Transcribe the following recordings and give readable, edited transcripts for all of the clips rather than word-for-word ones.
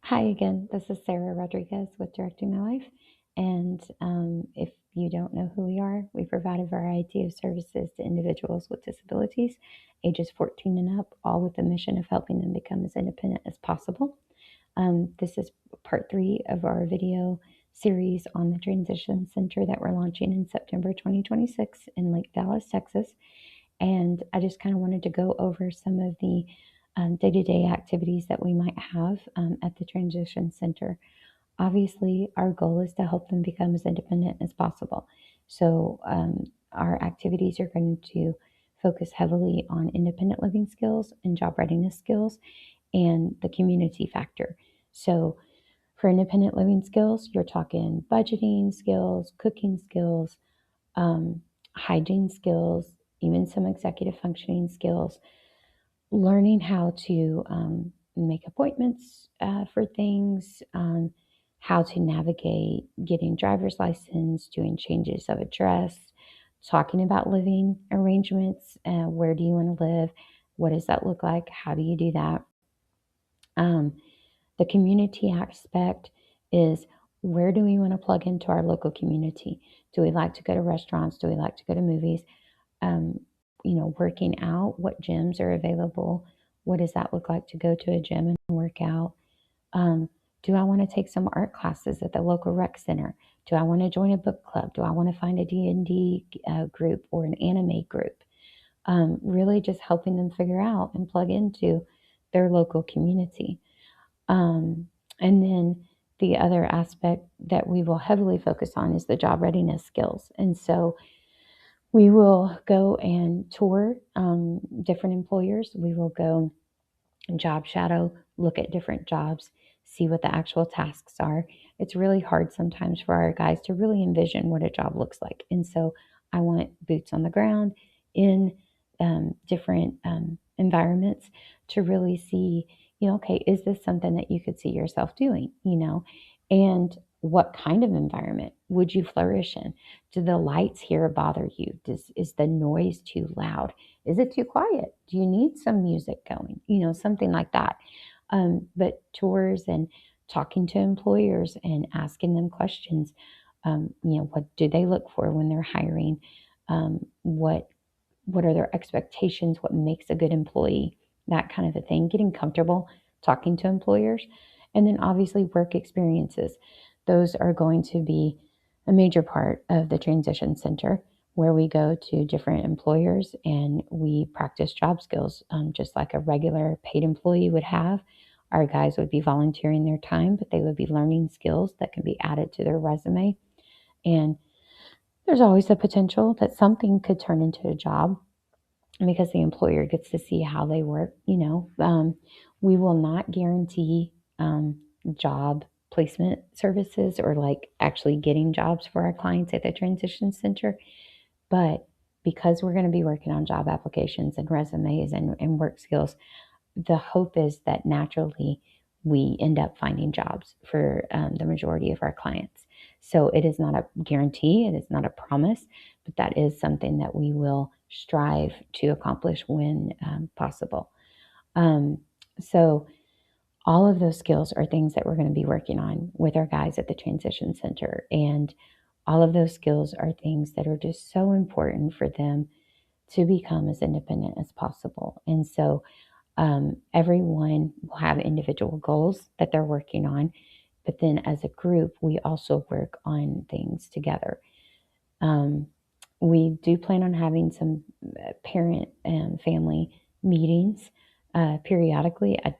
Hi again, this is Sarah Rodriguez with Directing My Life. And if you don't know who we are, we provide a variety of services to individuals with disabilities, ages 14 and up, all with the mission of helping them become as independent as possible. This is part 3 of our video series on the Transition Center that we're launching in September 2026 in Lake Dallas, Texas. And I just kind of wanted to go over some of the day-to-day activities that we might have at the Transition Center. Obviously, our goal is to help them become as independent as possible. So our activities are going to focus heavily on independent living skills and job readiness skills and the community factor. So for independent living skills, you're talking budgeting skills, cooking skills, um, hygiene skills, even some executive functioning skills, learning how to make appointments for things, how to navigate getting driver's license, doing changes of address, talking about living arrangements. Where do you want to live? What does that look like? How do you do that? Um, the community aspect is, where do we want to plug into our local community? Do we like to go to restaurants? Do we like to go to movies? Um, Working out, what gyms are available? What does that look like to go to a gym and work out? Um, do I want to take some art classes at the local rec center? Do I want to join a book club? Do I want to find a D&D group or an anime group? Really just helping them figure out and plug into their local community. And then the other aspect that we will heavily focus on is the job readiness skills. And so we will go and tour different employers. We will go and job shadow, look at different jobs, see what the actual tasks are. It's really hard sometimes for our guys to really envision what a job looks like. And so I want boots on the ground in different environments to really see, okay, is this something that you could see yourself doing, and what kind of environment would you flourish in? Do the lights here bother you? Is the noise too loud? Is it too quiet? Do you need some music going? Something like that. But tours and talking to employers and asking them questions. What do they look for when they're hiring? What are their expectations? What makes a good employee? That kind of a thing. Getting comfortable talking to employers. And then obviously work experiences. Those are going to be a major part of the Transition Center, where we go to different employers and we practice job skills, just like a regular paid employee would have. Our guys would be volunteering their time, but they would be learning skills that can be added to their resume. And there's always the potential that something could turn into a job because the employer gets to see how they work. We will not guarantee job placement services or like actually getting jobs for our clients at the Transition Center. But because we're going to be working on job applications and resumes and work skills, the hope is that naturally we end up finding jobs for the majority of our clients. So it is not a guarantee, it is not a promise, but that is something that we will strive to accomplish when possible. So all of those skills are things that we're going to be working on with our guys at the Transition Center. And all of those skills are things that are just so important for them to become as independent as possible. And so everyone will have individual goals that they're working on, but then as a group, we also work on things together. We do plan on having some parent and family meetings periodically. I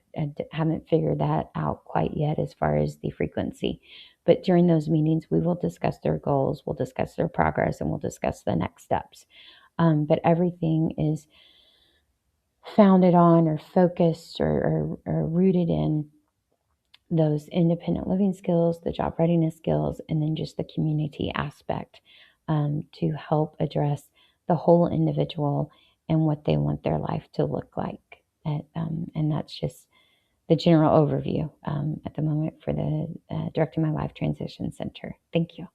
haven't figured that out quite yet as far as the frequency. But during those meetings, we will discuss their goals, we'll discuss their progress, and we'll discuss the next steps. But everything is founded on or focused or rooted in those independent living skills, the job readiness skills, and then just the community aspect to help address the whole individual and what they want their life to look like. And that's just the general overview at the moment for the Directing My Life Transition Center. Thank you.